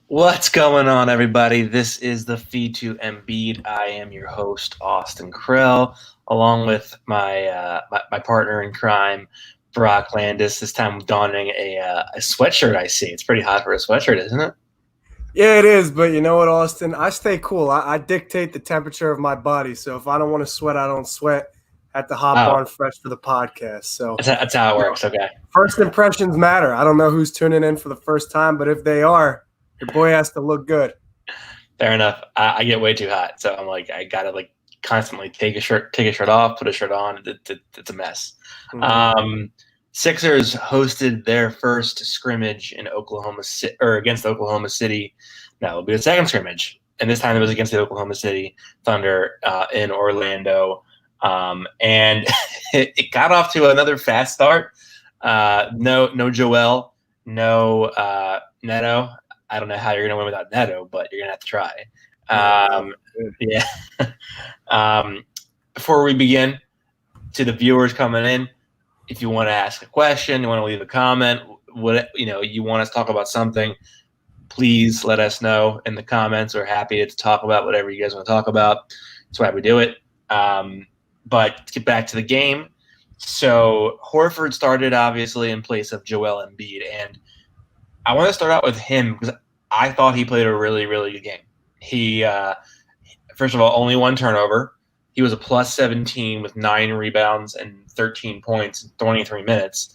What's going on, everybody? This is the Feed to Embiid. I am your host, Austin Krill, along with my partner in crime, Brock Landis. This time, donning a sweatshirt. I see it's pretty hot for a sweatshirt, isn't it? Yeah, it is, but you know what, Austin? I stay cool. I dictate the temperature of my body. So if I don't want to sweat, I don't sweat. Have to hop Oh, on fresh for the podcast. So, that's how it you know, works. Okay, first impressions matter. I don't know who's tuning in for the first time, but if they are, your boy has to look good. fair enough. I get way too hot, so I'm like, I gotta constantly take a shirt off, put a shirt on. It's a mess. Hmm. Um, Sixers hosted their first scrimmage in Oklahoma City or against Oklahoma City. That will be the second scrimmage, and this time it was against the Oklahoma City Thunder in Orlando. And it got off to another fast start. No Joel, no Neto. I don't know how you're going to win without Neto, but you're going to have to try. Yeah, no. Yeah. Before we begin, to the viewers coming in, if you want to ask a question, you want to leave a comment, you want us to talk about something, please let us know in the comments. We're happy to talk about whatever you guys want to talk about. That's why we do it. But to get back to the game, so Horford started obviously in place of Joel Embiid, and I want to start out with him because I thought he played a really, really good game. He, first of all, only one turnover. He was a plus 17 with 9 rebounds and 13 points in 23 minutes.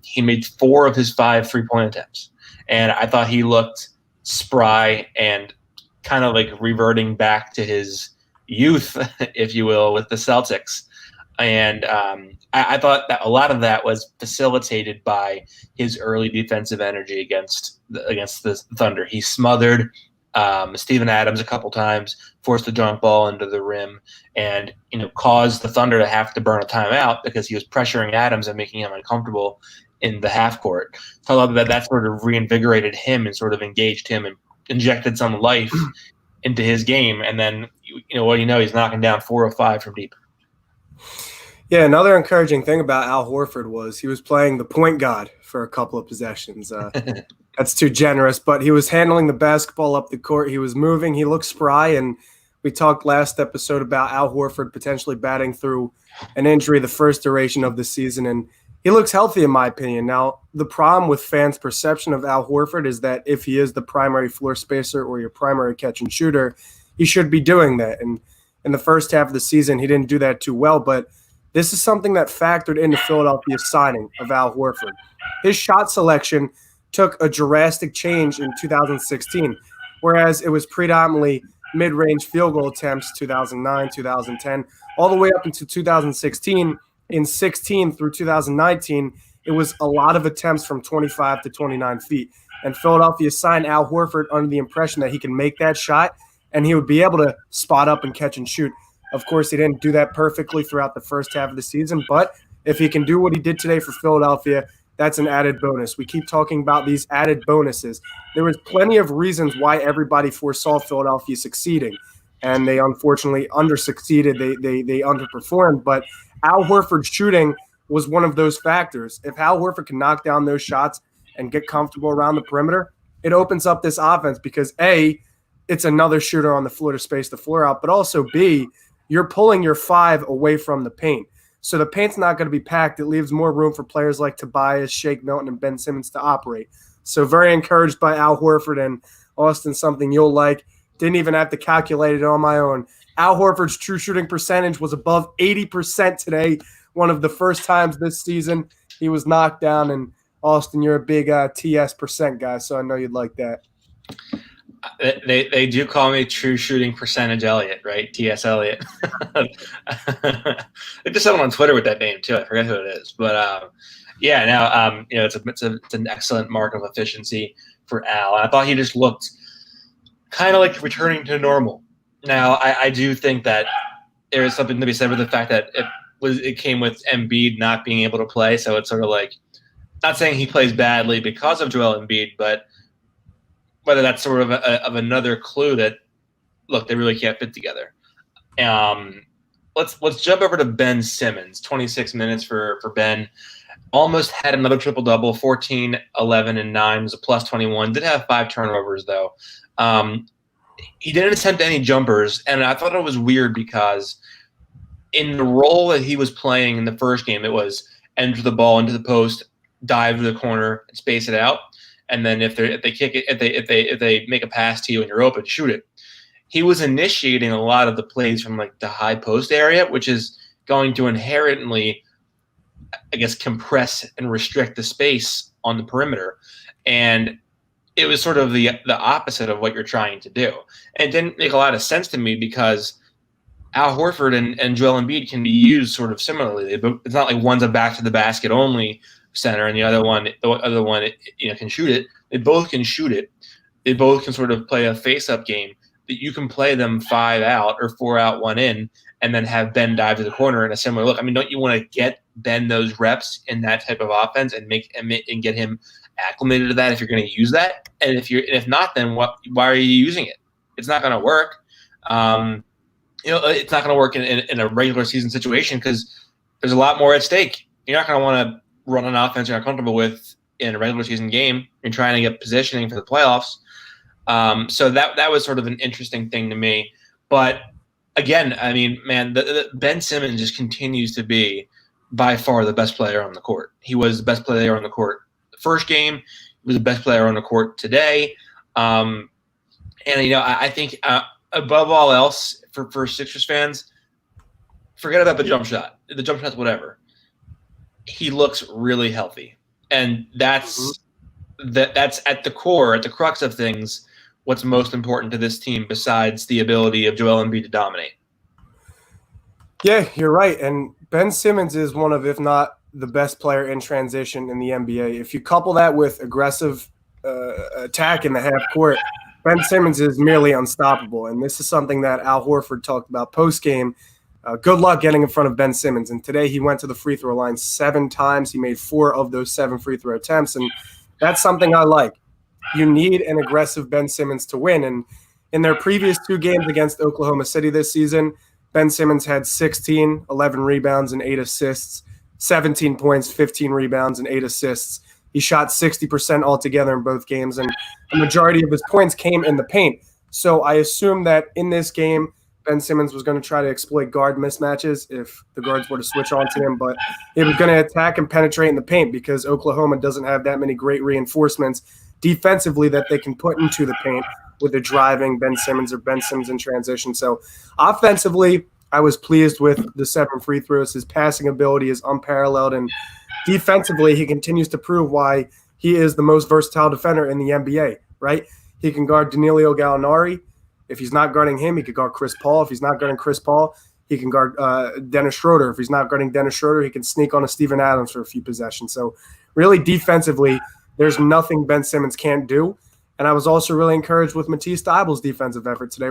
He made 4 of his 5 3-point attempts. And I thought he looked spry and kind of like reverting back to his youth, if you will, with the Celtics. And I thought that a lot of that was facilitated by his early defensive energy against the Thunder. He smothered Steven Adams a couple times, forced the jump ball into the rim, and caused the Thunder to have to burn a timeout because he was pressuring Adams and making him uncomfortable in the half court. So I love that sort of reinvigorated him and sort of engaged him and injected some life into his game. And then he's knocking down 4 or 5 from deep. Yeah, another encouraging thing about Al Horford was he was playing the point guard for a couple of possessions. That's too generous, but he was handling the basketball up the court. He was moving. He looked spry, and we talked last episode about Al Horford potentially batting through an injury the first duration of the season, and he looks healthy in my opinion. Now, the problem with fans' perception of Al Horford is that if he is the primary floor spacer or your primary catch and shooter, he should be doing that. And in the first half of the season, he didn't do that too well, but this is something that factored into Philadelphia's signing of Al Horford. His shot selection took a drastic change in 2016, whereas it was predominantly mid-range field goal attempts 2009, 2010, all the way up into 2016. In 16 through 2019, it was a lot of attempts from 25 to 29 feet. And Philadelphia signed Al Horford under the impression that he can make that shot and he would be able to spot up and catch and shoot. Of course, he didn't do that perfectly throughout the first half of the season, but if he can do what he did today for Philadelphia, that's an added bonus. We keep talking about these added bonuses. There was plenty of reasons why everybody foresaw Philadelphia succeeding, and they unfortunately under-succeeded. They underperformed, but Al Horford's shooting was one of those factors. If Al Horford can knock down those shots and get comfortable around the perimeter, it opens up this offense because A, it's another shooter on the floor to space the floor out, but also B, you're pulling your 5 away from the paint. So the paint's not going to be packed. It leaves more room for players like Tobias, Shake Milton, and Ben Simmons to operate. So very encouraged by Al Horford, and Austin, something you'll like. Didn't even have to calculate it on my own. Al Horford's true shooting percentage was above 80% today, one of the first times this season he was knocked down. And Austin, you're a big TS percent guy, so I know you'd like that. They do call me true shooting percentage Elliott, right? T.S. Elliott. They just said him on Twitter with that name too. I forget who it is, but it's an excellent mark of efficiency for Al. And I thought he just looked kind of like returning to normal. Now, I do think that there is something to be said with the fact that it came with Embiid not being able to play, so it's sort of like, not saying he plays badly because of Joel Embiid, but whether that's sort of another clue that, look, they really can't fit together. Let's jump over to Ben Simmons. 26 minutes for Ben. Almost had another triple-double, 14, 11, and 9. Was a plus 21. Did have 5 turnovers, though. He didn't attempt any jumpers, and I thought it was weird because in the role that he was playing in the first game, it was enter the ball into the post, dive to the corner, and space it out. And then if they kick it, if they make a pass to you and you're open, shoot it. He was initiating a lot of the plays from like the high post area, which is going to inherently, I guess, compress and restrict the space on the perimeter. And it was sort of the opposite of what you're trying to do. And it didn't make a lot of sense to me because Al Horford and Joel Embiid can be used sort of similarly. It's not like one's a back to the basket only center and the other one can shoot it. They both can shoot it. They both can sort of play a face-up game that you can play them 5 out or 4 out, 1 in, and then have Ben dive to the corner in a similar look. I mean, don't you want to get Ben those reps in that type of offense and get him acclimated to that if you're going to use that? And if not, then why are you using it? It's not going to work. It's not going to work in a regular season situation because there's a lot more at stake. You're not going to want to run an offense you're not comfortable with in a regular season game. You're trying to get positioning for the playoffs. So that was sort of an interesting thing to me. But again, I mean, man, the Ben Simmons just continues to be by far the best player on the court. He was the best player on the court the first game. He was the best player on the court today. And I think above all else, for Sixers fans, forget about the jump shot. The jump shot's whatever. He looks really healthy, and that's at the core, at the crux of things. What's most important to this team besides the ability of Joel Embiid to dominate? Yeah, you're right. And Ben Simmons is one of, if not the best player in transition in the NBA. If you couple that with aggressive attack in the half court, Ben Simmons is merely unstoppable. And this is something that Al Horford talked about post-game. Good luck getting in front of Ben Simmons. And today he went to the free throw line 7 times. He made 4 of those 7 free throw attempts. And that's something I like. You need an aggressive Ben Simmons to win. And in their previous 2 games against Oklahoma City this season, Ben Simmons had 16, 11 rebounds, and 8 assists, 17 points, 15 rebounds, and 8 assists. He shot 60% altogether in both games, and the majority of his points came in the paint. So I assume that in this game, Ben Simmons was going to try to exploit guard mismatches if the guards were to switch on to him, but he was going to attack and penetrate in the paint because Oklahoma doesn't have that many great reinforcements defensively that they can put into the paint with the driving Ben Simmons or Ben Simmons in transition. So offensively, I was pleased with the 7 free throws. His passing ability is unparalleled, and defensively, he continues to prove why he is the most versatile defender in the NBA, right? He can guard Danilo Gallinari. If he's not guarding him, he could guard Chris Paul. If he's not guarding Chris Paul, he can guard Dennis Schroeder. If he's not guarding Dennis Schroeder, he can sneak on a Steven Adams for a few possessions. So really defensively, there's nothing Ben Simmons can't do. And I was also really encouraged with Matisse Thybulle's defensive effort today.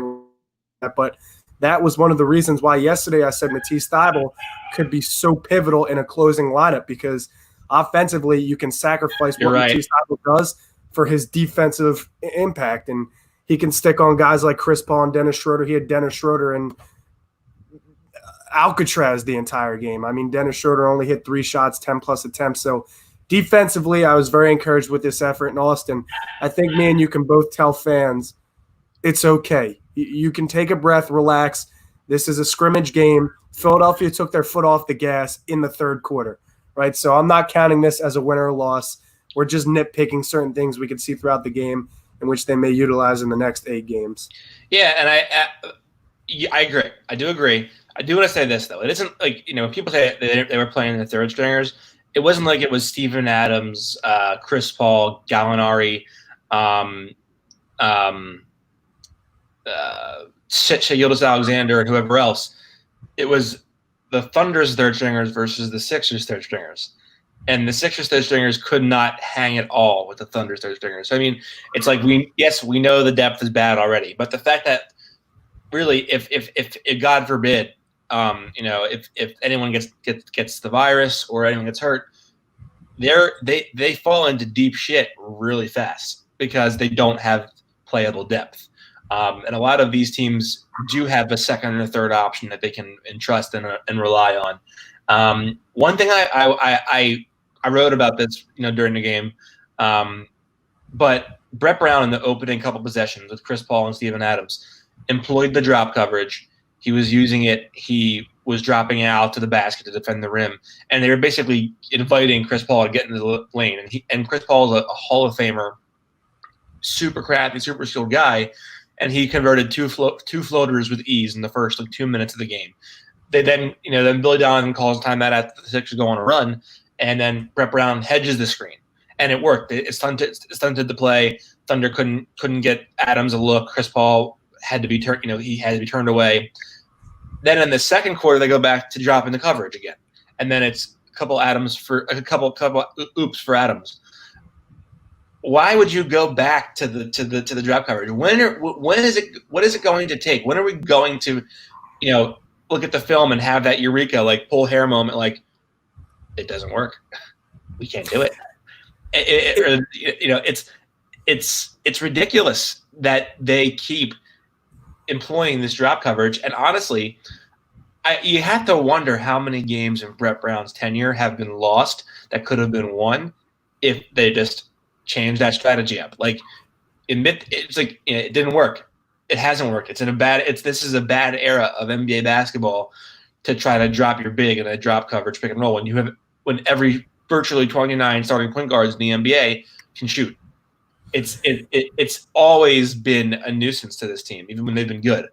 But that was one of the reasons why yesterday I said Matisse Thybulle could be so pivotal in a closing lineup because offensively you can sacrifice what Matisse Thybulle does for his defensive impact. And he can stick on guys like Chris Paul and Dennis Schroeder. He had Dennis Schroeder and Alcatraz the entire game. I mean, Dennis Schroeder only hit 3 shots, 10-plus attempts. So defensively, I was very encouraged with this effort in Austin. I think me and you can both tell fans it's okay. You can take a breath, relax. This is a scrimmage game. Philadelphia took their foot off the gas in the third quarter, right? So I'm not counting this as a win or a loss. We're just nitpicking certain things we could see throughout the game in which they may utilize in the next 8 games. Yeah, and I agree. I do agree. I do want to say this, though. It isn't like, when people say they were playing the third stringers, it wasn't like it was Steven Adams, Chris Paul, Gallinari, Shai Gilgeous-Alexander, and whoever else. It was the Thunder's third stringers versus the Sixers third stringers. And the Sixers third stringers could not hang at all with the Thunder's third stringers. So, I mean, it's like we know the depth is bad already, but the fact that really, if God forbid, if anyone gets the virus or anyone gets hurt, they fall into deep shit really fast because they don't have playable depth. And a lot of these teams do have a second or third option that they can entrust and rely on. One thing I I wrote about this, during the game. But Brett Brown in the opening couple possessions with Chris Paul and Steven Adams employed the drop coverage. He was using it. He was dropping out to the basket to defend the rim, and they were basically inviting Chris Paul to get into the lane. And Chris Paul is a Hall of Famer, super crafty, super skilled guy, and he converted two floaters with ease in the first 2 minutes of the game. They then Billy Donovan calls timeout after the Sixers go on a run, and then Brett Brown hedges the screen. And it worked. It stunted the play. Thunder couldn't get Adams a look. Chris Paul had to be turned. He had to be turned away. Then in the second quarter, they go back to dropping the coverage again, and then it's a couple oops for Adams. Why would you go back to the drop coverage? When is it? What is it going to take? When are we going to, look at the film and have that eureka, like pull hair moment, like it doesn't work. We can't do it. It's ridiculous that they keep employing this drop coverage. And honestly, you have to wonder how many games in Brett Brown's tenure have been lost that could have been won if they just changed that strategy up. Like, it's like it didn't work. It hasn't worked. This is a bad era of NBA basketball to try to drop your big in a drop coverage pick and roll when every virtually 29 starting point guards in the NBA can shoot. It's always been a nuisance to this team, even when they've been good.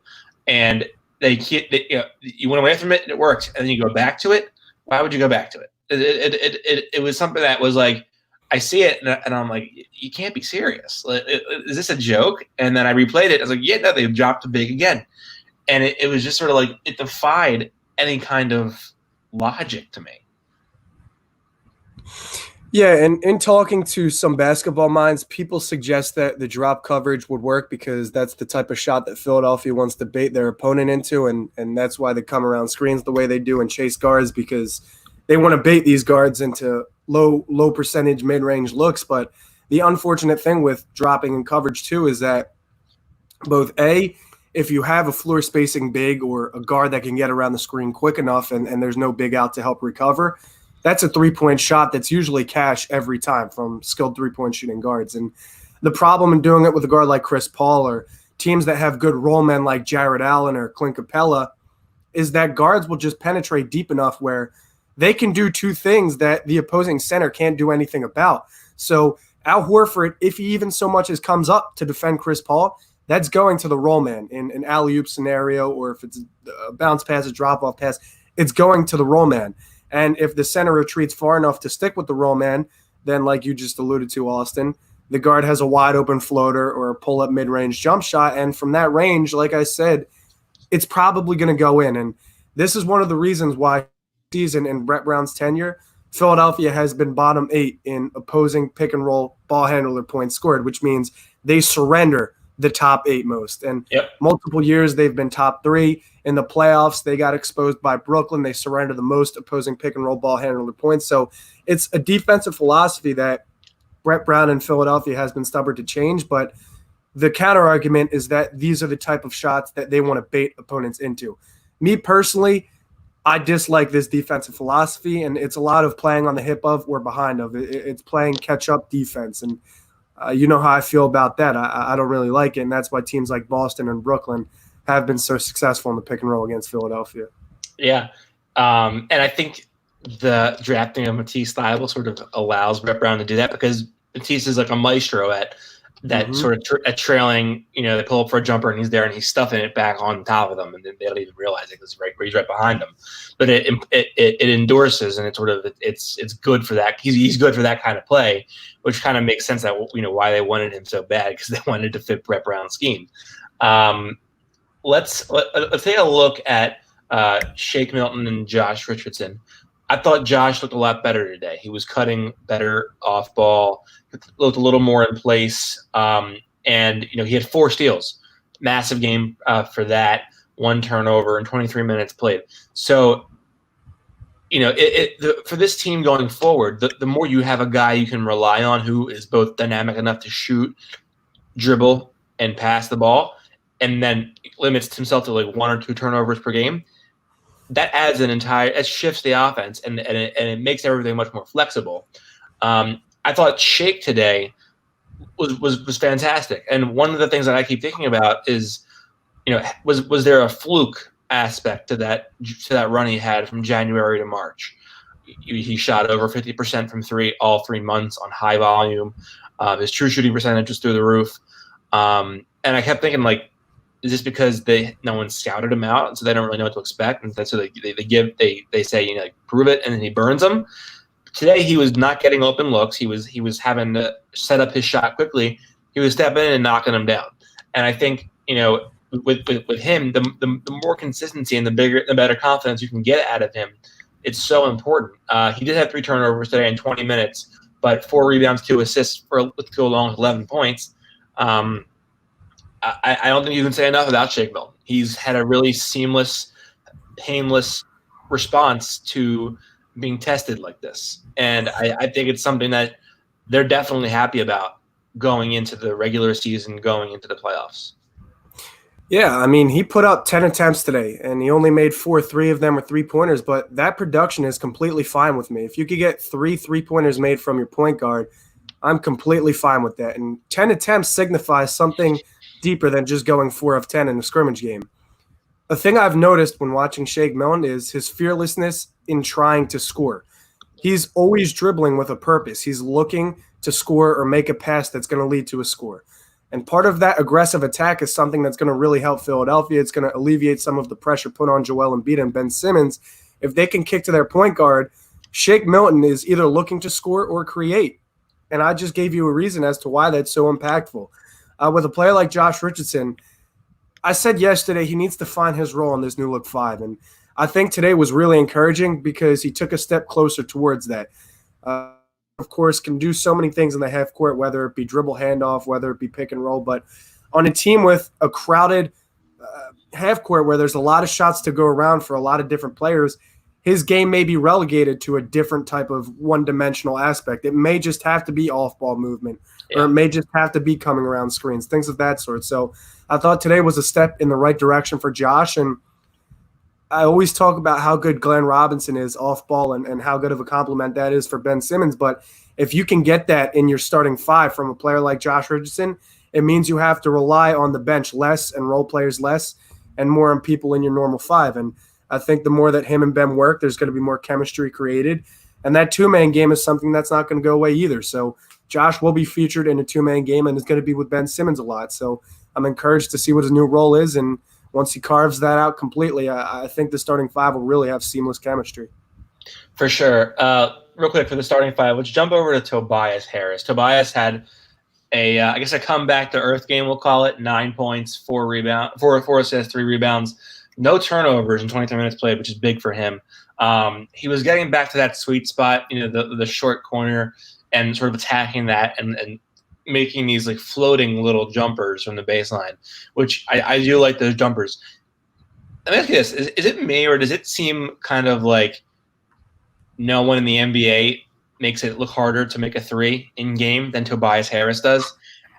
And you went away from it and it worked, and then you go back to it. Why would you go back to it? It was something that was like, I see it and I'm like, you can't be serious. Is this a joke? And then I replayed it. I was like, yeah, no, they've dropped the big again. And it was just sort of like, it defied any kind of logic to me. Yeah, and in talking to some basketball minds, people suggest that the drop coverage would work because that's the type of shot that Philadelphia wants to bait their opponent into, and that's why they come around screens the way they do and chase guards, because they want to bait these guards into low percentage mid-range looks. But the unfortunate thing with dropping in coverage too is that both if you have a floor spacing big or a guard that can get around the screen quick enough and there's no big out to help recover, that's a three-point shot that's usually cash every time from skilled three-point shooting guards. And the problem in doing it with a guard like Chris Paul or teams that have good roll men like Jared Allen or Clint Capella is that guards will just penetrate deep enough where they can do two things that the opposing center can't do anything about. So Al Horford, if he even so much as comes up to defend Chris Paul, that's going to the roll man in an alley-oop scenario, or if it's a bounce pass, a drop-off pass, it's going to the roll man. And if the center retreats far enough to stick with the roll man, then like you just alluded to, Austin, the guard has a wide open floater or a pull-up mid-range jump shot. And from that range, like I said, it's probably going to go in. And this is one of the reasons why season in Brett Brown's tenure, Philadelphia has been bottom 8 in opposing pick and roll ball handler points scored, which means they surrender the top 8 most. And multiple years they've been top 3. In the playoffs, they got exposed by Brooklyn. They surrender the most opposing pick and roll ball handler points. So it's a defensive philosophy that Brett Brown in Philadelphia has been stubborn to change. But the counter argument is that these are the type of shots that they want to bait opponents into. Me personally, I dislike this defensive philosophy, and it's a lot of playing on the hip of or behind of. It's playing catch-up defense, and you know how I feel about that. I don't really like it, and that's why teams like Boston and Brooklyn have been so successful in the pick and roll against Philadelphia. Yeah, and I think the drafting of Matisse Thybulle sort of allows Brett Brown to do that, because Matisse is like a maestro at that sort of at trailing. They pull up for a jumper and he's there and he's stuffing it back on top of them, and then they don't even realize it because he's right behind them. But it endorses, and it's good for that. He's good for that kind of play, which kind of makes sense that why they wanted him so bad, because they wanted to fit Brett Brown's scheme. Let's take a look at Shake Milton and Josh Richardson. I thought Josh looked a lot better today. He was cutting better off ball, looked a little more in place, and he had 4 steals. Massive game for that. 1 turnover in 23 minutes played. So, for this team going forward, the more you have a guy you can rely on who is both dynamic enough to shoot, dribble, and pass the ball, and then limits himself to like 1 or 2 turnovers per game, that adds it shifts the offense and it makes everything much more flexible. I thought Shake today was fantastic. And one of the things that I keep thinking about is, was there a fluke aspect to that run he had from January to March? He shot over 50% from three all 3 months on high volume. His true shooting percentage was through the roof. And I kept thinking, like, is this because no one scouted him out, so they don't really know what to expect, and so they say, like, prove it, and then he burns them. Today he was not getting open looks. He was having to set up his shot quickly. He was stepping in and knocking them down. And I think, with him, the more consistency and the better confidence you can get out of him, it's so important. He did have 3 turnovers today in 20 minutes, but 4 rebounds, 2 assists to go along with 11 points. I don't think you can say enough about Shake Milton. He's had a really seamless, painless response to being tested like this. And I think it's something that they're definitely happy about going into the regular season, going into the playoffs. Yeah, I mean, he put up 10 attempts today, and he only made 3 of them were three-pointers, but that production is completely fine with me. If you could get 3 three-pointers made from your point guard, I'm completely fine with that. And 10 attempts signifies something deeper than just going 4 of 10 in a scrimmage game. The thing I've noticed when watching Shake Milton is his fearlessness in trying to score. He's always dribbling with a purpose. He's looking to score or make a pass that's going to lead to a score. And part of that aggressive attack is something that's going to really help Philadelphia. It's going to alleviate some of the pressure put on Joel Embiid and Ben Simmons. If they can kick to their point guard, Shake Milton is either looking to score or create. And I just gave you a reason as to why that's so impactful. With a player like Josh Richardson, I said yesterday he needs to find his role in this new look 5. And I think today was really encouraging because he took a step closer towards that. Of course, can do so many things in the half court, whether it be dribble handoff, whether it be pick and roll. But on a team with a crowded half court where there's a lot of shots to go around for a lot of different players, his game may be relegated to a different type of one-dimensional aspect. It may just have to be off-ball movement, or it may just have to be coming around screens, things of that sort. So I thought today was a step in the right direction for Josh, and I always talk about how good Glenn Robinson is off ball and how good of a compliment that is for Ben Simmons. But if you can get that in your starting 5 from a player like Josh Richardson, it means you have to rely on the bench less and role players less and more on people in your normal 5. And I think the more that him and Ben work, there's going to be more chemistry created. And that 2-man game is something that's not going to go away either. So Josh will be featured in a 2-man game and is going to be with Ben Simmons a lot. So I'm encouraged to see what his new role is. And once he carves that out completely, I think the starting 5 will really have seamless chemistry. For sure. Real quick, for the starting 5, let's jump over to Tobias Harris. Tobias had a comeback to earth game, we'll call it. 9 points, 4 assists, 3 rebounds, no turnovers in 23 minutes played, which is big for him. He was getting back to that sweet spot, the short corner, and sort of attacking that and making these like floating little jumpers from the baseline, which I do like those jumpers. Let me ask you this: is it me, or does it seem kind of like no one in the NBA makes it look harder to make a 3 in game than Tobias Harris does,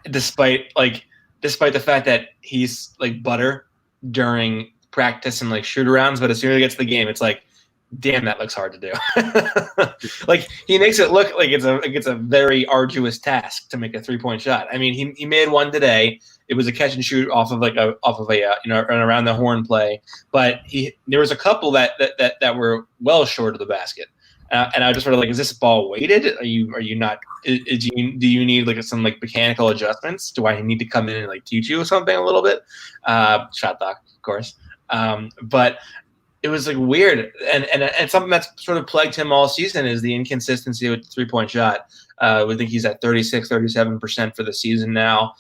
despite the fact that he's like butter during practice and like shoot arounds, but as soon as he gets to the game, it's like, damn, that looks hard to do. Like he makes it look like it's a very arduous task to make a 3-point shot. I mean, he made one today. It was a catch and shoot off of an around the horn play, but there was a couple that were well short of the basket. And I just sort of like, is this ball weighted? Are you not? Do you need like some like mechanical adjustments? Do I need to come in and like teach you something a little bit? Shot doc, of course. But it was like weird, and something that's sort of plagued him all season is the inconsistency with the 3-point shot. We think he's at 37% for the season now,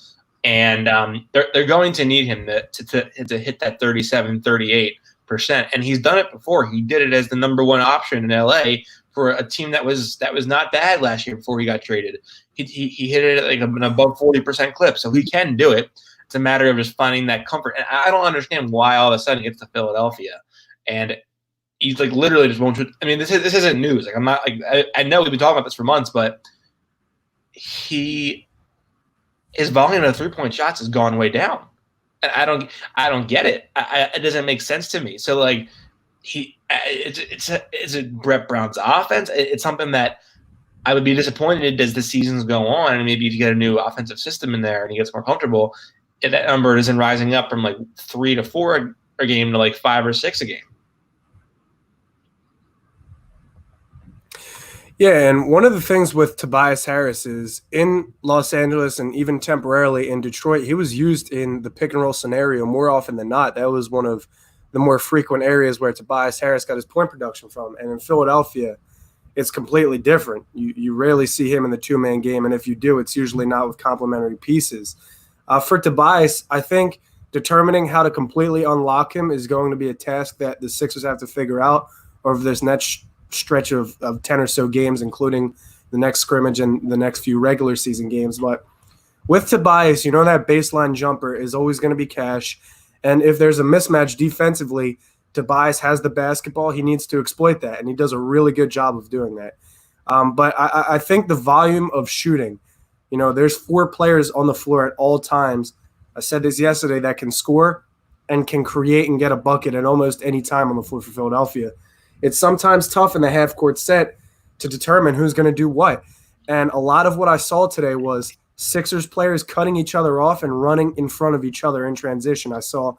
and they're going to need him to hit that 38%, and he's done it before. He did it as the number 1 option in LA for a team that was not bad last year before he got traded. He hit it at like an above 40% clip, so he can do it. It's a matter of just finding that comfort, and I don't understand why all of a sudden he gets to Philadelphia. And he's like literally just won't. I mean, this isn't news. Like I'm not like I know we've been talking about this for months, but his volume of 3-point shots has gone way down, and I don't get it. It doesn't make sense to me. So like it's a Brett Brown's offense. It's something that I would be disappointed as the seasons go on, and maybe if you get a new offensive system in there and he gets more comfortable, if that number isn't rising up from like 3 to 4 a game to like 5 or 6 a game. Yeah, and one of the things with Tobias Harris is in Los Angeles and even temporarily in Detroit, he was used in the pick and roll scenario more often than not. That was one of the more frequent areas where Tobias Harris got his point production from. And in Philadelphia, it's completely different. You rarely see him in the two-man game, and if you do, it's usually not with complementary pieces. For Tobias, I think determining how to completely unlock him is going to be a task that the Sixers have to figure out over this next stretch of 10 or so games, including the next scrimmage and the next few regular season games. But with Tobias, that baseline jumper is always going to be cash. And if there's a mismatch defensively, Tobias has the basketball. He needs to exploit that, and he does a really good job of doing that. But I think the volume of shooting, there's 4 players on the floor at all times. I said this yesterday, that can score and can create and get a bucket at almost any time on the floor for Philadelphia. It's sometimes tough in the half-court set to determine who's going to do what. And a lot of what I saw today was Sixers players cutting each other off and running in front of each other in transition. I saw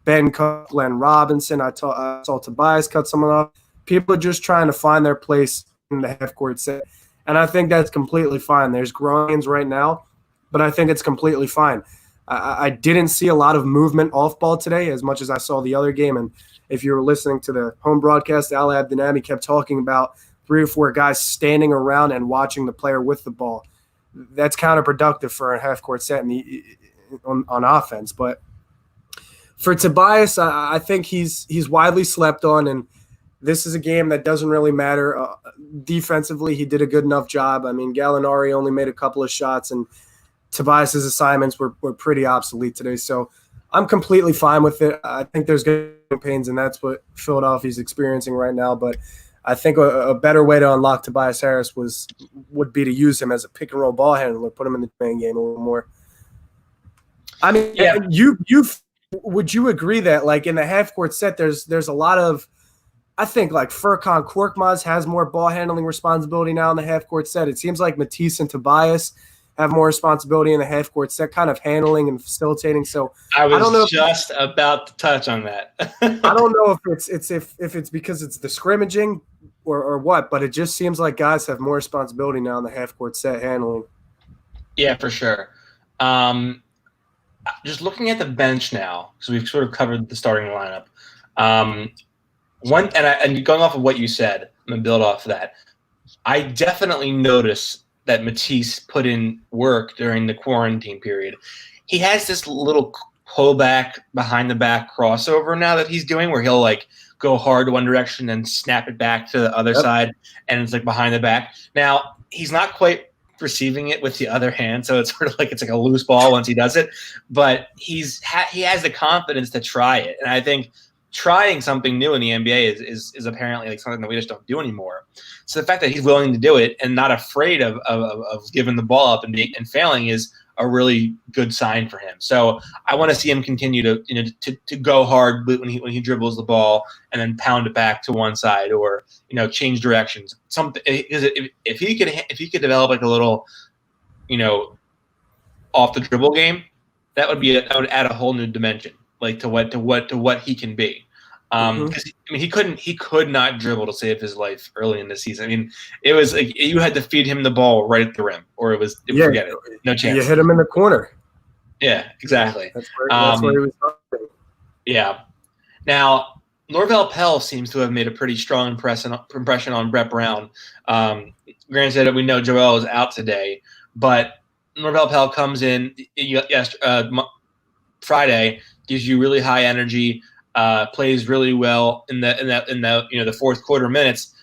Ben cut Glenn Robinson. I saw Tobias cut someone off. People are just trying to find their place in the half-court set. And I think that's completely fine. There's growing right now, but I think it's completely fine. I didn't see a lot of movement off ball today as much as I saw the other game. And if you were listening to the home broadcast, Al Abdinami kept talking about 3 or 4 guys standing around and watching the player with the ball. That's counterproductive for a half-court set on offense. But for Tobias, I think he's widely slept on, and this is a game that doesn't really matter. Defensively, he did a good enough job. I mean, Gallinari only made a couple of shots, and Tobias's assignments were pretty obsolete today. So I'm completely fine with it. I think there's good pains, and that's what Philadelphia's experiencing right now. But I think a better way to unlock Tobias Harris would be to use him as a pick and roll ball handler, put him in the main game a little more. I mean, yeah. Would you agree that like in the half court set, there's a lot of, I think like Furkan Korkmaz has more ball handling responsibility now in the half court set. It seems like Matisse and Tobias have more responsibility in the half court set, kind of handling and facilitating. So I don't know just about to touch on that. I don't know if it's because it's the scrimmaging or what, but it just seems like guys have more responsibility now in the half court set handling. Yeah, for sure. Just looking at the bench now, so we've sort of covered the starting lineup. And going off of what you said, I'm gonna build off of that. I definitely noticed that Matisse put in work during the quarantine period. He has this little pullback behind the back crossover now that he's doing, where he'll like go hard one direction and snap it back to the other side, and it's like behind the back. Now he's not quite receiving it with the other hand, so it's sort of like it's like a loose ball once he does it, but he has the confidence to try it. And I think trying something new in the NBA is apparently like something that we just don't do anymore. So the fact that he's willing to do it and not afraid of giving the ball up and failing is a really good sign for him. So I want to see him continue to go hard when he dribbles the ball and then pound it back to one side, or change directions. Something, if he could develop like a little off the dribble game, that would add a whole new dimension, like to what he can be. Because he could not dribble to save his life early in the season. I mean, it was like you had to feed him the ball right at the rim, or forget it, no chance. You hit him in the corner. Yeah, exactly. That's where he was starting. Yeah. Now, Norvell Pell seems to have made a pretty strong impression on Brett Brown. Granted, we know Joel is out today, but Norvell Pell comes in Friday, gives you really high energy. Plays really well in the fourth quarter minutes.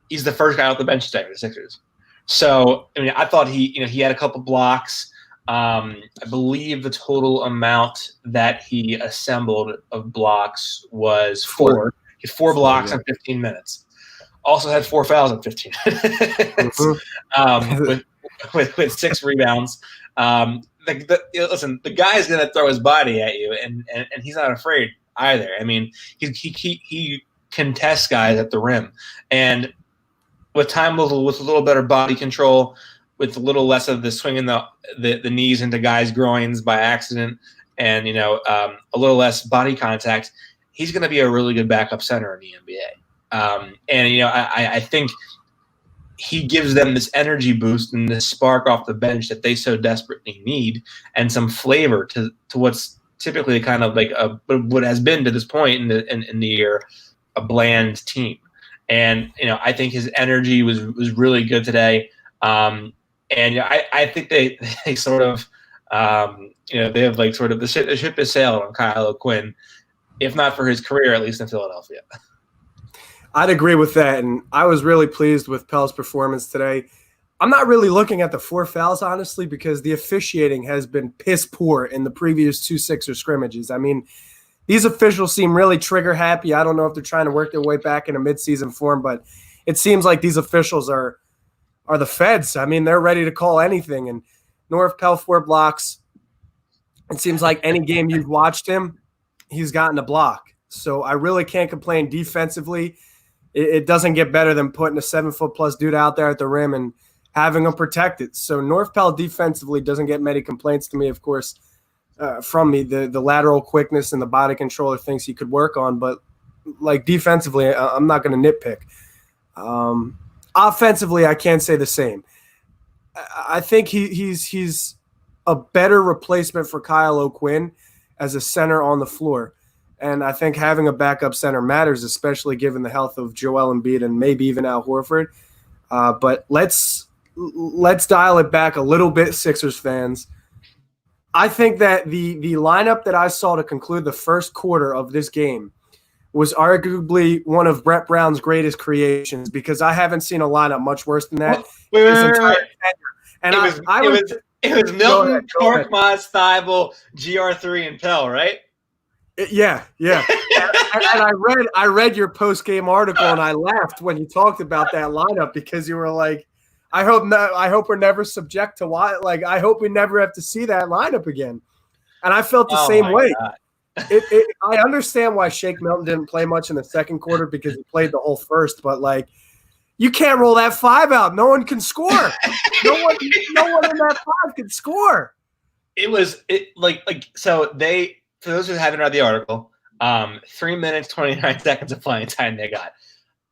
He's the first guy off the bench today for the Sixers. So I thought he had a couple blocks. I believe the total amount that he assembled of blocks was 4. He had 4 blocks in 15 minutes. Also had 4 fouls in 15 minutes. With 6 rebounds. Listen, the guy's gonna throw his body at you, and he's not afraid either. I mean, he contest guys at the rim. And with time, with a little better body control, with a little less of the swinging the knees into guys' groins by accident, and a little less body contact, he's going to be a really good backup center in the NBA. I think he gives them this energy boost and this spark off the bench that they so desperately need, and some flavor to what's typically kind of like what has been to this point in the year a bland team. And I think his energy was really good today. I think they sort of they have like sort of the ship has sailed on Kyle O'Quinn, if not for his career, at least in Philadelphia. I'd agree with that, and I was really pleased with Pell's performance today. I'm not really looking at the 4 fouls, honestly, because the officiating has been piss poor in the previous 2 Sixers scrimmages. I mean, these officials seem really trigger happy. I don't know if they're trying to work their way back in a midseason form, but it seems like these officials are the feds. I mean, they're ready to call anything. And North Pell 4 blocks. It seems like any game you've watched him, he's gotten a block. So I really can't complain defensively. It doesn't get better than putting a 7-foot-plus dude out there at the rim and having him protected. So North Pell defensively doesn't get many complaints to me, of course, from me. The lateral quickness and the body control are things he could work on. But, like, defensively, I'm not going to nitpick. Offensively, I can't say the same. I think he's a better replacement for Kyle O'Quinn as a center on the floor. And I think having a backup center matters, especially given the health of Joel Embiid and maybe even Al Horford. But let's dial it back a little bit, Sixers fans. I think that the lineup that I saw to conclude the first quarter of this game was arguably one of Brett Brown's greatest creations, because I haven't seen a lineup much worse than that. And it was Milton, Korkmaz, Thibault, GR3, and Pell, right? Yeah. and I read your post-game article, and I laughed when you talked about that lineup, because you were like, I hope we're never subject to I hope we never have to see that lineup again. And I felt the same way. I understand why Shake Milton didn't play much in the second quarter, because he played the whole first, but you can't roll that 5 out. No one can score. no one in that 5 can score. For those who haven't read the article, 3 minutes, 29 seconds of playing time they got.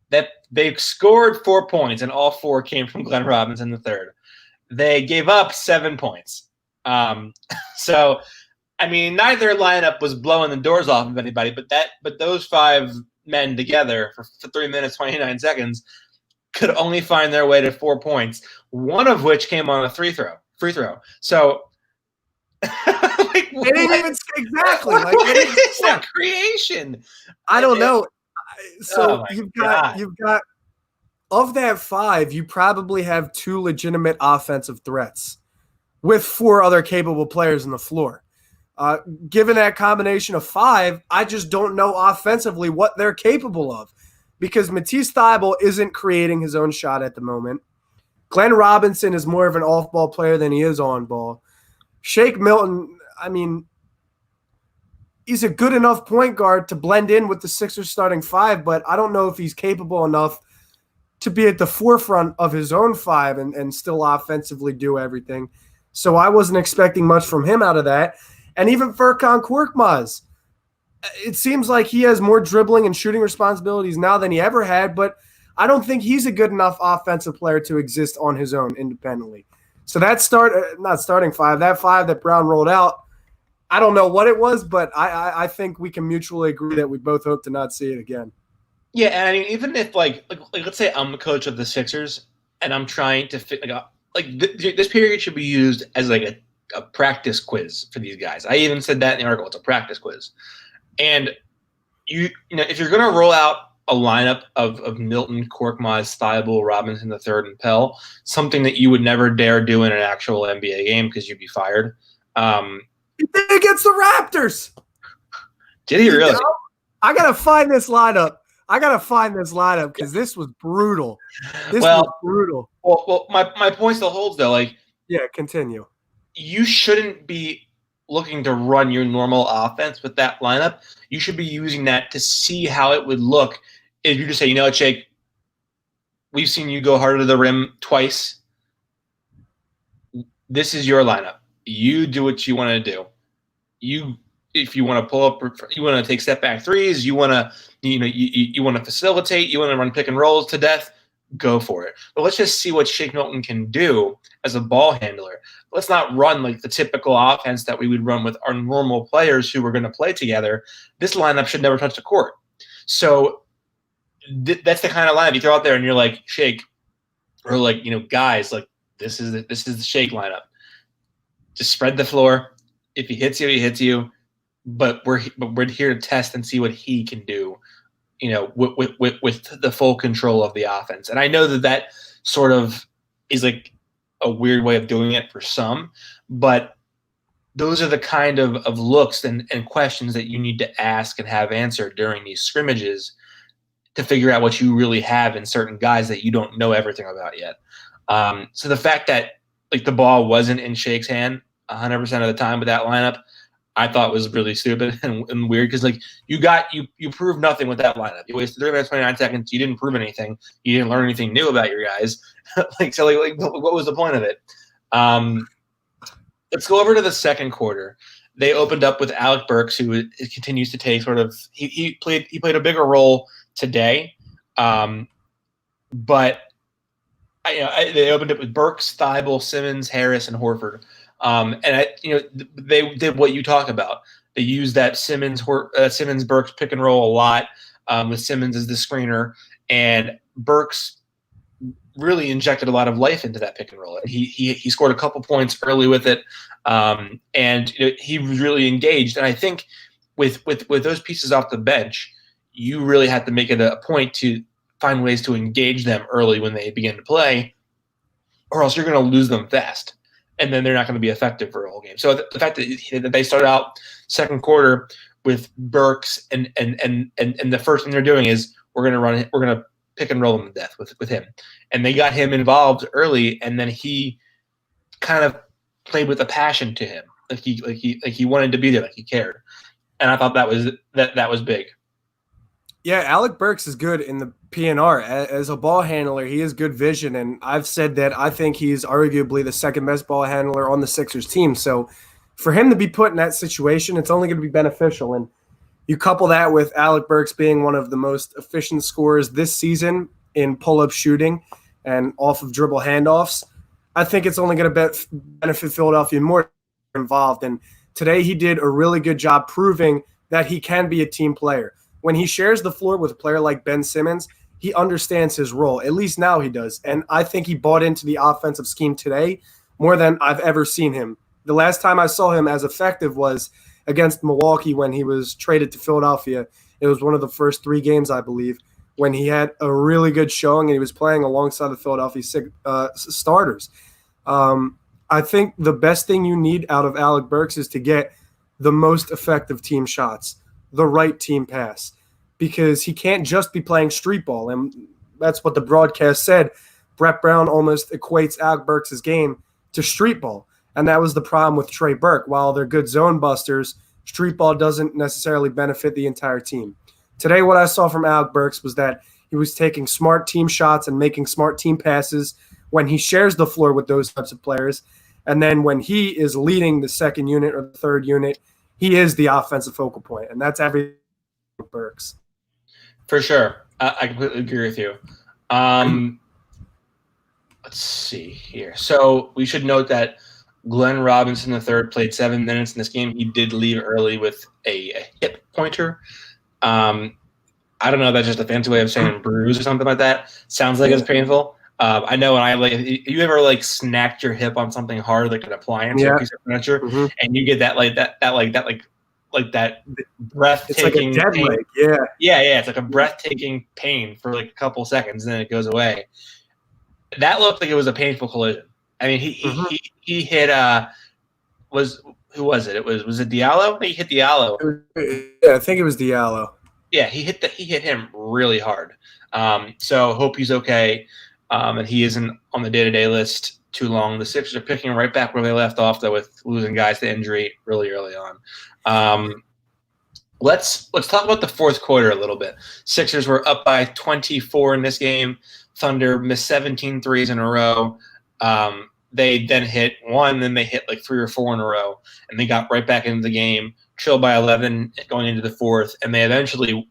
That they scored 4 points, and all 4 came from Glenn Robinson III. They gave up 7 points. So, I mean, neither lineup was blowing the doors off of anybody, but those 5 men together for 3 minutes, 29 seconds could only find their way to 4 points, one of which came on a free throw. So, it ain't even exactly what is that creation? I don't know. So you've got of that 5, you probably have 2 legitimate offensive threats with 4 other capable players on the floor. Given that combination of 5, I just don't know offensively what they're capable of, because Matisse Thybulle isn't creating his own shot at the moment. Glenn Robinson is more of an off-ball player than he is on-ball. Shake Milton, I mean, he's a good enough point guard to blend in with the Sixers starting 5, but I don't know if he's capable enough to be at the forefront of his own 5 and still offensively do everything. So I wasn't expecting much from him out of that. And even Furkan Korkmaz, it seems like he has more dribbling and shooting responsibilities now than he ever had, but I don't think he's a good enough offensive player to exist on his own independently. So that not starting 5, that 5 that Brown rolled out, I don't know what it was, but I think we can mutually agree that we both hope to not see it again. Yeah, and I mean, even if like let's say I'm the coach of the Sixers and I'm trying to fit this period should be used as like a practice quiz for these guys. I even said that in the article. It's a practice quiz, and if you're going to roll out a lineup of Milton, Korkmaz, Thybulle, Robinson III, and Pell, something that you would never dare do in an actual NBA game because you'd be fired. He did against the Raptors. Did he really? I gotta find this lineup because this was brutal. Was brutal. Well, my point still holds though. Continue. You shouldn't be looking to run your normal offense with that lineup. You should be using that to see how it would look if you just say, you know what, Jake, we've seen you go harder to the rim twice. This is your lineup. You do what you want to do. If you want to pull up, you want to take step back threes, you want to, you want to facilitate, you want to run pick and rolls to death, go for it. But let's just see what Shake Milton can do as a ball handler. Let's not run like the typical offense that we would run with our normal players who are going to play together. This lineup should never touch the court. So that's the kind of lineup you throw out there, and you're like, Shake, or like, guys, like this is the Shake lineup. Just spread the floor. If he hits you, he hits you. But we're here to test and see what he can do, with the full control of the offense. And I know that sort of is like a weird way of doing it for some, but those are the kind of looks and questions that you need to ask and have answered during these scrimmages to figure out what you really have in certain guys that you don't know everything about yet. So the fact that like the ball wasn't in Shake's hand 100% of the time with that lineup, I thought was really stupid and weird because like you proved nothing with that lineup. You wasted 3 minutes 29 seconds. You didn't prove anything. You didn't learn anything new about your guys. What was the point of it? Let's go over to the second quarter. They opened up with Alec Burks, who continues to take sort of he played a bigger role today, but they opened up with Burks, Thibault, Simmons, Harris, and Horford. They did what you talk about. They used that Simmons Burks pick and roll a lot, with Simmons as the screener, and Burks really injected a lot of life into that pick and roll. He scored a couple points early with it, and he was really engaged. And I think with those pieces off the bench, you really have to make it a point to find ways to engage them early when they begin to play, or else you're going to lose them fast. And then they're not going to be effective for a whole game. So the fact that they start out second quarter with Burks and the first thing they're doing is we're going to pick and roll him to death with him, and they got him involved early, and then he kind of played with a passion to him, like he wanted to be there, like he cared, and I thought that was big. Yeah, Alec Burks is good in the PNR. As a ball handler, he has good vision, and I've said that I think he's arguably the second best ball handler on the Sixers team. So for him to be put in that situation, it's only going to be beneficial. And you couple that with Alec Burks being one of the most efficient scorers this season in pull-up shooting and off of dribble handoffs, I think it's only going to benefit Philadelphia more involved. And today he did a really good job proving that he can be a team player. When he shares the floor with a player like Ben Simmons, he understands his role. At least now he does. And I think he bought into the offensive scheme today more than I've ever seen him. The last time I saw him as effective was against Milwaukee when he was traded to Philadelphia. It was one of the first 3 games, I believe, when he had a really good showing and he was playing alongside the Philadelphia starters. I think the best thing you need out of Alec Burks is to get the most effective team shots, the right team pass, because he can't just be playing street ball. And that's what the broadcast said. Brett Brown almost equates Alec Burks' game to street ball. And that was the problem with Trey Burke. While they're good zone busters, street ball doesn't necessarily benefit the entire team. Today, what I saw from Alec Burks was that he was taking smart team shots and making smart team passes when he shares the floor with those types of players. And then when he is leading the second unit or the third unit, he is the offensive focal point, and that's everything with Burks. For sure. I completely agree with you. Let's see here. So we should note that Glenn Robinson III played 7 minutes in this game. He did leave early with a hip pointer. I don't know if that's just a fancy way of saying bruise or something like that. Sounds like it's painful. I know when you ever snacked your hip on something hard, like an appliance or a piece of furniture, and you get that breathtaking it's like a dead pain. leg. Yeah. It's like a breathtaking pain for like a couple seconds, and then it goes away. That looked like it was a painful collision. I mean, he hit who was it? Was it Diallo? He hit Diallo. Yeah, I think it was Diallo. Yeah, he hit him really hard. So hope he's okay. And he isn't on the day-to-day list too long. The Sixers are picking right back where they left off, though, with losing guys to injury really early on. Let's talk about the fourth quarter a little bit. Sixers were up by 24 in this game. Thunder missed 17 threes in a row. They then hit one, then they hit like 3 or 4 in a row, and they got right back into the game, trailed by 11 going into the fourth, and they eventually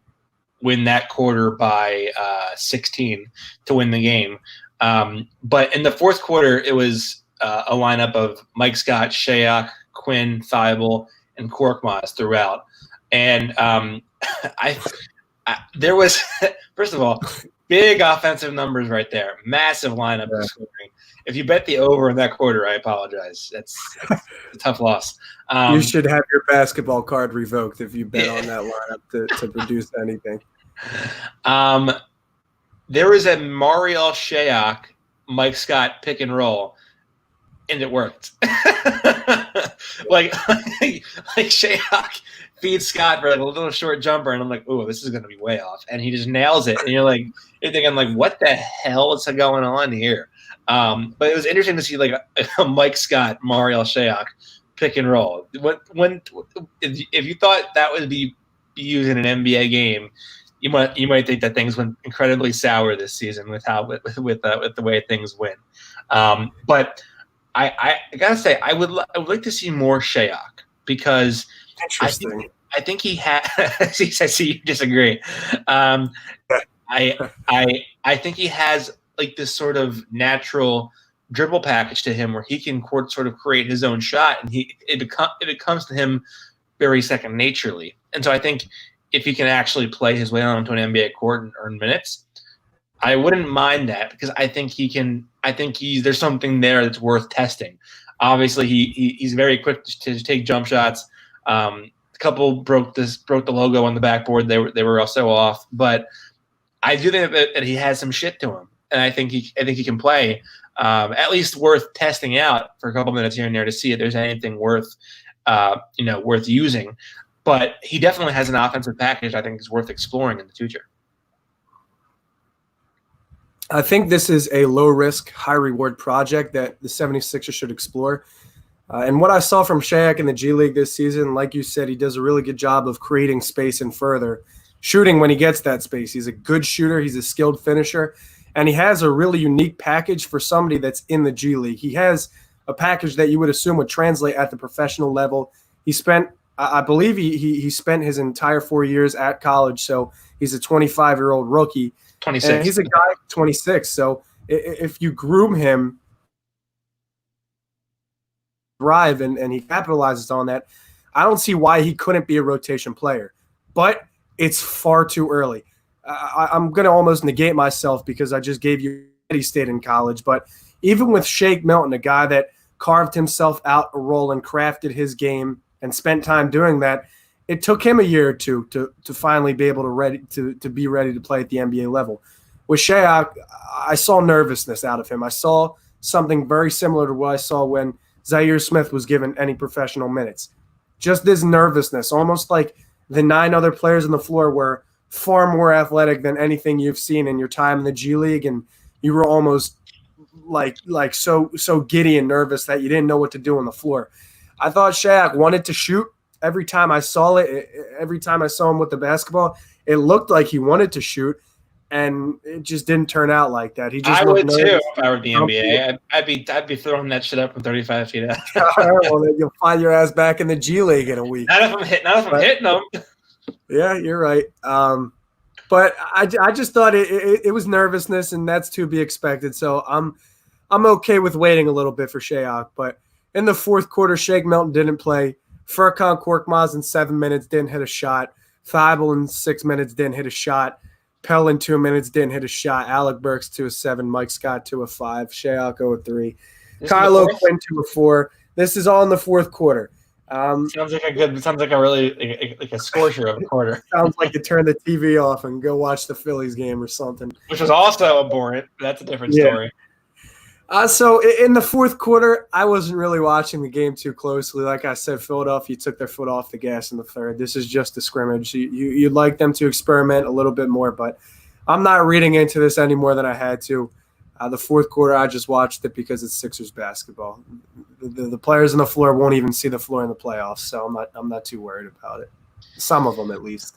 win that quarter by 16 to win the game. But in the fourth quarter, it was a lineup of Mike Scott, Shayok, Quinn, Thibault, and Korkmaz throughout. And there was, first of all, big offensive numbers right there. Massive lineup of scoring. If you bet the over in that quarter, I apologize. That's a tough loss. You should have your basketball card revoked if you bet on that lineup to produce anything. There was a Marial Shayok, Mike Scott pick and roll, and it worked. like Shayok feeds Scott for like a little short jumper, and I'm like, "Ooh, this is going to be way off," and he just nails it. And you're thinking like, "What the hell is going on here?" But it was interesting to see like a Mike Scott, Marial Shayok pick and roll. If you thought that would be used in an NBA game, you might think that things went incredibly sour this season with the way things went. But I gotta say, I would like to see more Shayok because I think he had. I see you disagree. I think he has like this sort of natural dribble package to him where he can sort of create his own shot, and it comes to him very second naturally. And so I think if he can actually play his way onto an NBA court and earn minutes, I wouldn't mind that because I think he can. I think there's something there that's worth testing. Obviously, he's very quick to take jump shots. A couple broke the logo on the backboard. They were also off, but I do think that he has some shit to him, and I think he can play. At least worth testing out for a couple minutes here and there to see if there's anything worth using. But he definitely has an offensive package I think is worth exploring in the future. I think this is a low-risk, high-reward project that the 76ers should explore. And what I saw from Shayok in the G League this season, like you said, he does a really good job of creating space and further shooting when he gets that space. He's a good shooter. He's a skilled finisher. And he has a really unique package for somebody that's in the G League. He has a package that you would assume would translate at the professional level. He spent – I believe he spent his entire 4 years at college, so he's a 25-year-old rookie. 26. And he's a guy 26. So if you groom him, thrive, and he capitalizes on that, I don't see why he couldn't be a rotation player. But it's far too early. I'm going to almost negate myself because I just gave you he stayed in college. But even with Shake Milton, a guy that carved himself out a role and crafted his game and spent time doing that, it took him a year or two to finally be able to be ready to play at the NBA level. With Shayok, I saw nervousness out of him. I saw something very similar to what I saw when Zaire Smith was given any professional minutes. Just this nervousness, almost like the 9 other players on the floor were far more athletic than anything you've seen in your time in the G League, and you were almost like so giddy and nervous that you didn't know what to do on the floor. I thought Shayok wanted to shoot. Every time I saw him with the basketball, it looked like he wanted to shoot, and it just didn't turn out like that. He just I would too if I were the NBA. I'd be throwing that shit up from 35 feet out. Well, then you'll find your ass back in the G League in a week. Not if I'm hitting them. Yeah, you're right. But I just thought it was nervousness, and that's to be expected. So I'm okay with waiting a little bit for Shayok. But in the fourth quarter, Shake Milton didn't play. Furkan Korkmaz in 7 minutes didn't hit a shot. Thibault in 6 minutes didn't hit a shot. Pell in 2 minutes didn't hit a shot. Alec Burks 2 of 7. Mike Scott 2 of 5. Shayok 0 of 3. Kylo Quinn 2 of 4. This is all in the fourth quarter. Sounds like a really like a scorcher of a quarter. Sounds like you turn the TV off and go watch the Phillies game or something. Which was also abhorrent. That's a different story. So in the fourth quarter, I wasn't really watching the game too closely. Like I said, Philadelphia took their foot off the gas in the third. This is just a scrimmage. You'd like them to experiment a little bit more, but I'm not reading into this any more than I had to. The fourth quarter, I just watched it because it's Sixers basketball. The players on the floor won't even see the floor in the playoffs, so I'm not too worried about it. Some of them, at least.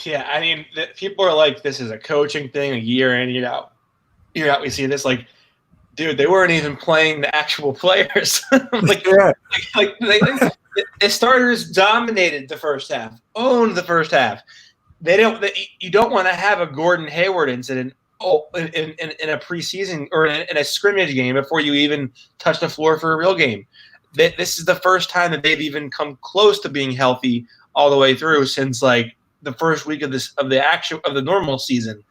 Yeah, I mean, people are like, this is a coaching thing, a year in, year out. Year out, we see this. Like, dude, they weren't even playing the actual players. The starters dominated the first half, owned the first half. You don't want to have a Gordon Hayward incident in a preseason or in a scrimmage game before you even touch the floor for a real game. This is the first time that they've even come close to being healthy all the way through since like the first week of the normal season,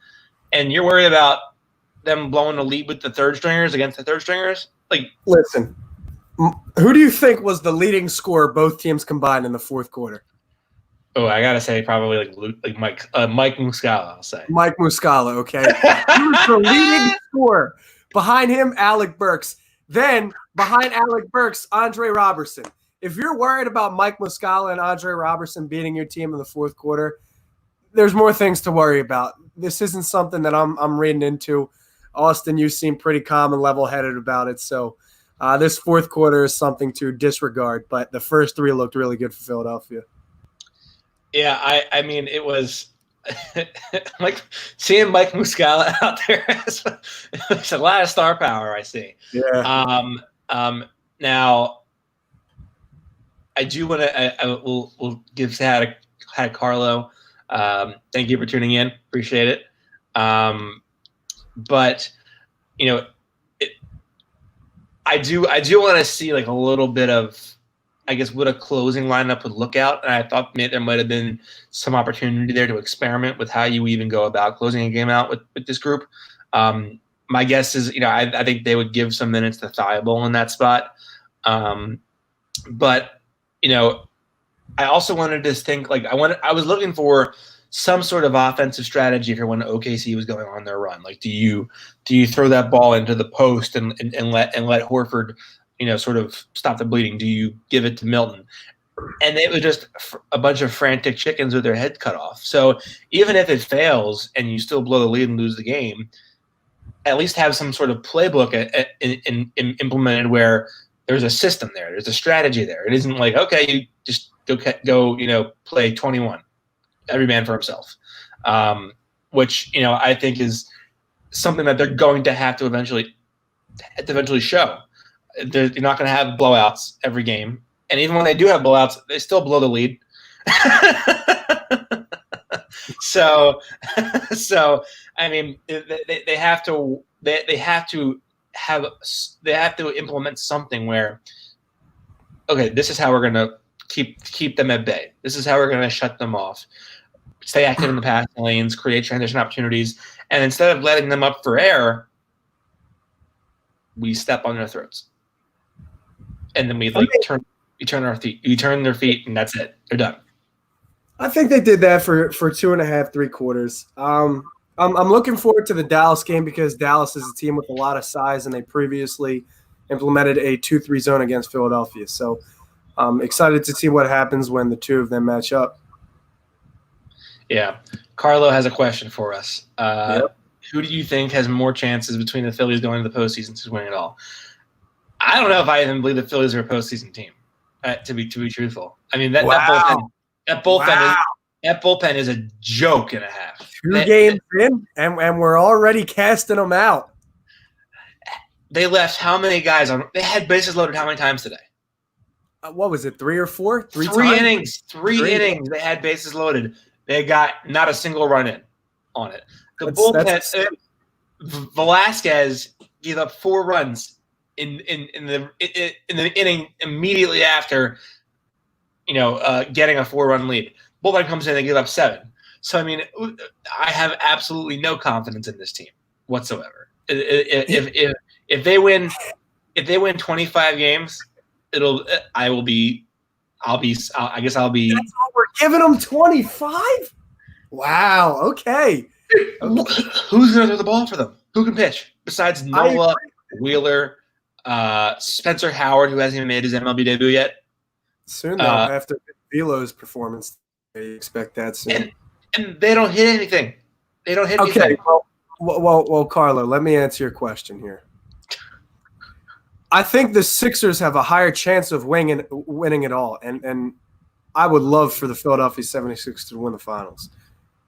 and you're worried about them blowing the lead with the third stringers against the third stringers? Like, listen, who do you think was the leading scorer both teams combined in the fourth quarter? Oh, I gotta say probably like Mike Muscala. I'll say Mike Muscala. Okay, he was the leading scorer. Behind him, Alec Burks. Then behind Alec Burks, Andre Robertson. If you're worried about Mike Muscala and Andre Robertson beating your team in the fourth quarter, there's more things to worry about. This isn't something that I'm reading into. Austin, you seem pretty calm and level-headed about it. So this fourth quarter is something to disregard. But the first three looked really good for Philadelphia. Yeah, I mean, it was like seeing Mike Muscala out there. It's a lot of star power I see. Yeah. Now, I do want to. We'll give had Carlo. Thank you for tuning in. Appreciate it. But you know, I do want to see like a little bit of, I guess, what a closing lineup would look out. And I thought there might have been some opportunity there to experiment with how you even go about closing a game out with this group. My guess is, I think they would give some minutes to Thibault in that spot. But I also wanted to think like I was looking for some sort of offensive strategy for when OKC was going on their run. Like, do you throw that ball into the post and let Horford, sort of stop the bleeding? Do you give it to Milton? And it was just a bunch of frantic chickens with their head cut off. So even if it fails and you still blow the lead and lose the game, at least have some sort of playbook implemented where there's a system there. There's a strategy there. It isn't like, okay, you just go play 21, every man for himself, which, I think is something that they're going to have to eventually show. You're not going to have blowouts every game. And even when they do have blowouts, they still blow the lead. So I mean, they have to implement something where, okay, this is how we're going to keep them at bay. This is how we're going to shut them off. Stay active in the passing lanes, create transition opportunities, and instead of letting them up for air, we step on their throats, and then we turn their feet, and that's it. They're done. I think they did that for 2.5, 3 quarters. I'm looking forward to the Dallas game because Dallas is a team with a lot of size, and they previously implemented a 2-3 zone against Philadelphia. So I'm excited to see what happens when the two of them match up. Yeah. Carlo has a question for us. Yep. Who do you think has more chances between the Phillies going to the postseason to winning it all? I don't know if I even believe the Phillies are a postseason team, to be truthful. I mean, that bullpen is a joke and a half. 2 games in, and we're already casting them out. They left how many guys on? They had bases loaded how many times today? What was it, 3 or 4? Three innings. Three innings. They had bases loaded. They got not a single run in on it. The bullpen. Velasquez gave up 4 runs in the inning immediately after, getting a 4-run lead. Bullpen comes in and give up 7. So I mean, I have absolutely no confidence in this team whatsoever. If they win 25 games, I'll be. That's all we're giving them, 25. Wow. Okay. Who's going to throw the ball for them? Who can pitch besides Nola, Wheeler, Spencer Howard, who hasn't even made his MLB debut yet? Soon, though, after Velo's performance, they expect that soon. And they don't hit anything. They don't hit anything. Okay. Well, Carlo, let me answer your question here. I think the Sixers have a higher chance of winning it all, and I would love for the Philadelphia 76ers to win the finals.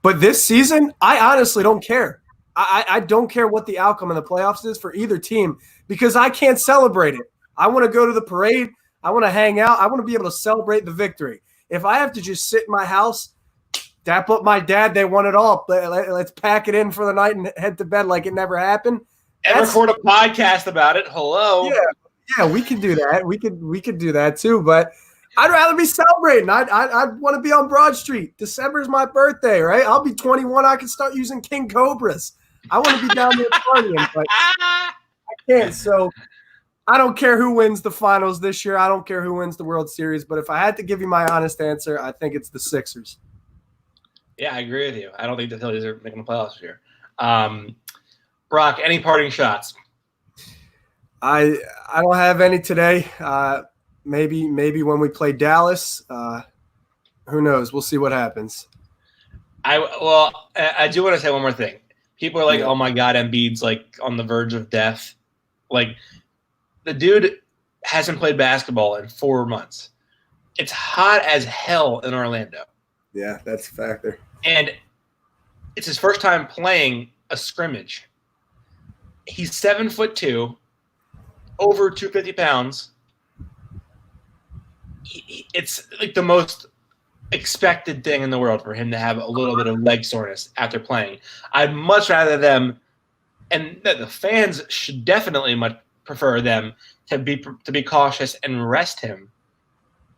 But this season, I honestly don't care. I don't care what the outcome of the playoffs is for either team because I can't celebrate it. I want to go to the parade. I want to hang out. I want to be able to celebrate the victory. If I have to just sit in my house, dap up my dad, they won it all. Let's pack it in for the night and head to bed like it never happened. And record a podcast about it. Hello. Yeah, we could do that. We could do that too. But I'd rather be celebrating. I'd want to be on Broad Street. December is my birthday, right? I'll be 21. I can start using King Cobras. I want to be down there partying, but I can't. So I don't care who wins the finals this year. I don't care who wins the World Series. But if I had to give you my honest answer, I think it's the Sixers. Yeah, I agree with you. I don't think the Phillies are making the playoffs this year. Brock, any parting shots? I don't have any today. Maybe when we play Dallas. Who knows? We'll see what happens. I do want to say one more thing. People are like, "Oh my God, Embiid's like on the verge of death." Like, the dude hasn't played basketball in 4 months. It's hot as hell in Orlando. Yeah, that's a factor. And it's his first time playing a scrimmage. He's 7'2", over 250 pounds. It's like the most expected thing in the world for him to have a little bit of leg soreness after playing. I'd much rather them, and the fans should definitely much prefer them to be cautious and rest him,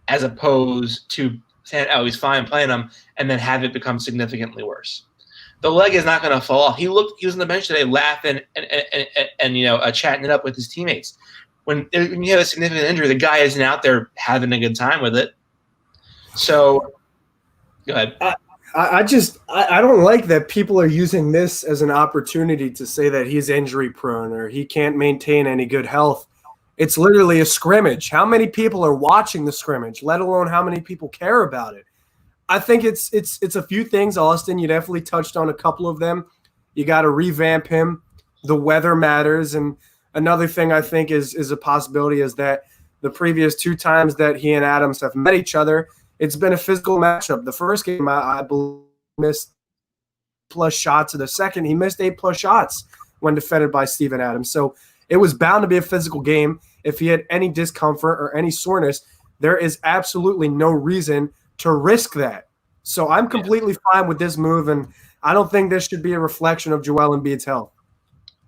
as opposed to saying, "Oh, he's fine playing him," and then have it become significantly worse. The leg is not going to fall off. He was on the bench today laughing and chatting it up with his teammates. When you have a significant injury, the guy isn't out there having a good time with it. So, go ahead. I don't like that people are using this as an opportunity to say that he's injury prone or he can't maintain any good health. It's literally a scrimmage. How many people are watching the scrimmage, let alone how many people care about it? I think it's a few things, Austin. You definitely touched on a couple of them. You got to revamp him. The weather matters. And another thing I think is a possibility is that the previous 2 times that he and Adams have met each other, it's been a physical matchup. The first game, I believe, missed plus shots. And the second, he missed 8+ shots when defended by Steven Adams. So it was bound to be a physical game. If he had any discomfort or any soreness, there is absolutely no reason to risk that. So I'm completely fine with this move, and I don't think this should be a reflection of Joel Embiid's health.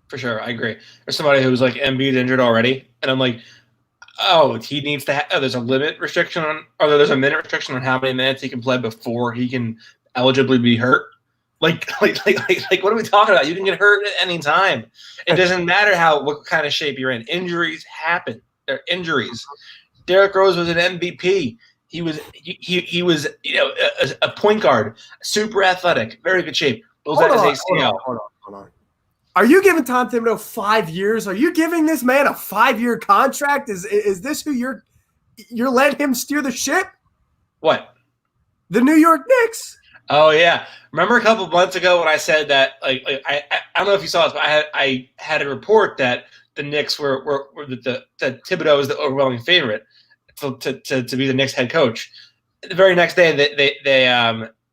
For sure, I agree. There's somebody who's like, Embiid injured already, and I'm like, oh, he needs to there's a limit restriction on, or there's a minute restriction on how many minutes he can play before he can eligibly be hurt. Like what are we talking about? You can get hurt at any time. It doesn't matter what kind of shape you're in. Injuries happen. They're injuries. Derrick Rose was an MVP. He was a point guard, super athletic, very good shape. Hold on. Are you giving Tom Thibodeau 5 years? Are you giving this man a 5-year contract? Is this who you're letting him steer the ship? What? The New York Knicks. Oh yeah, remember a couple of months ago when I said that? I don't know if you saw this, but I had a report that the Knicks were that Thibodeau was the overwhelming favorite to be the Knicks head coach. The very next day,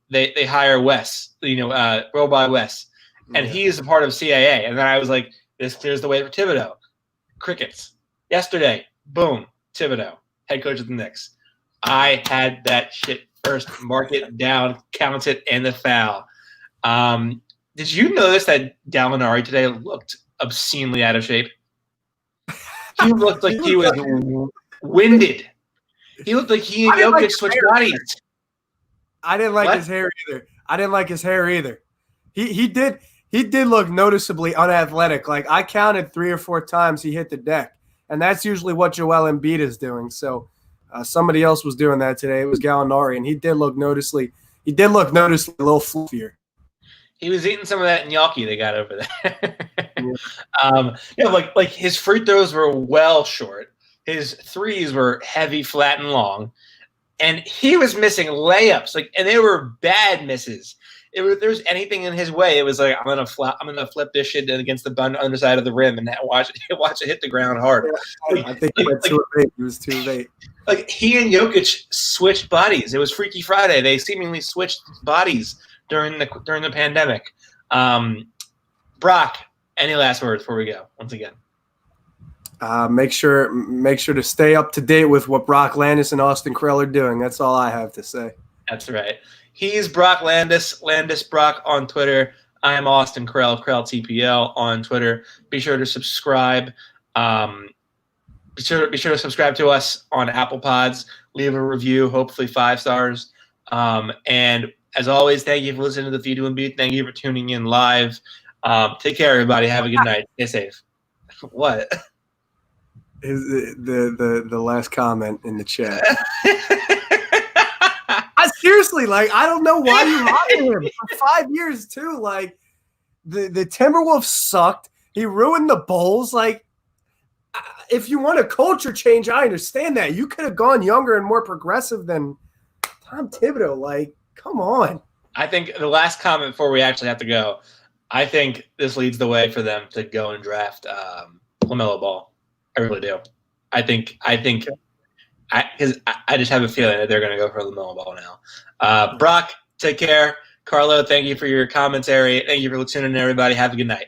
they hire Wes, Worldwide Wes, and he is a part of CAA. And then I was like, this clears the way for Thibodeau. Crickets. Yesterday, boom, Thibodeau, head coach of the Knicks. I had that shit first. Mark it down, count it, and the foul. Did you notice that Gallinari today looked obscenely out of shape? He looked like he was winded. He looked like he and Jokic switched bodies. I didn't like his hair either. He did look noticeably unathletic. Like, I counted 3 or 4 times he hit the deck, and that's usually what Joel Embiid is doing. So somebody else was doing that today. It was Gallinari, and he did look noticeably a little fluffier. He was eating some of that gnocchi they got over there. Like his free throws were well short. His threes were heavy, flat, and long. and he was missing layups, and they were bad misses. If there was anything in his way, it was like, I'm gonna flip this shit against the underside of the rim and watch it hit the ground hard. I think he went too late. He was too late. Like, he and Jokic switched bodies. It was Freaky Friday. They seemingly switched bodies during the pandemic. Brock, any last words before we go? Once again, make sure to stay up to date with what Brock Landis and Austin Krell are doing. That's all I have to say. That's right. He's Brock Landis Brock on Twitter. I am Austin Krell TPL on Twitter. Be sure to subscribe. Be sure to subscribe to us on Apple Pods. Leave a review, hopefully 5 stars. And as always, thank you for listening to the Feed to Embiid. Thank you for tuning in live. Take care, everybody. Have a good night. Stay safe. What? The last comment in the chat. Seriously, I don't know why you hired him for 5 years too. The Timberwolves sucked. He ruined the Bulls. If you want a culture change, I understand that. You could have gone younger and more progressive than Tom Thibodeau. Come on. I think the last comment before we actually have to go, I think this leads the way for them to go and draft LaMelo Ball. I really do. I just have a feeling that they're going to go for LaMelo Ball now. Brock, take care. Carlo, thank you for your commentary. Thank you for tuning in, everybody. Have a good night.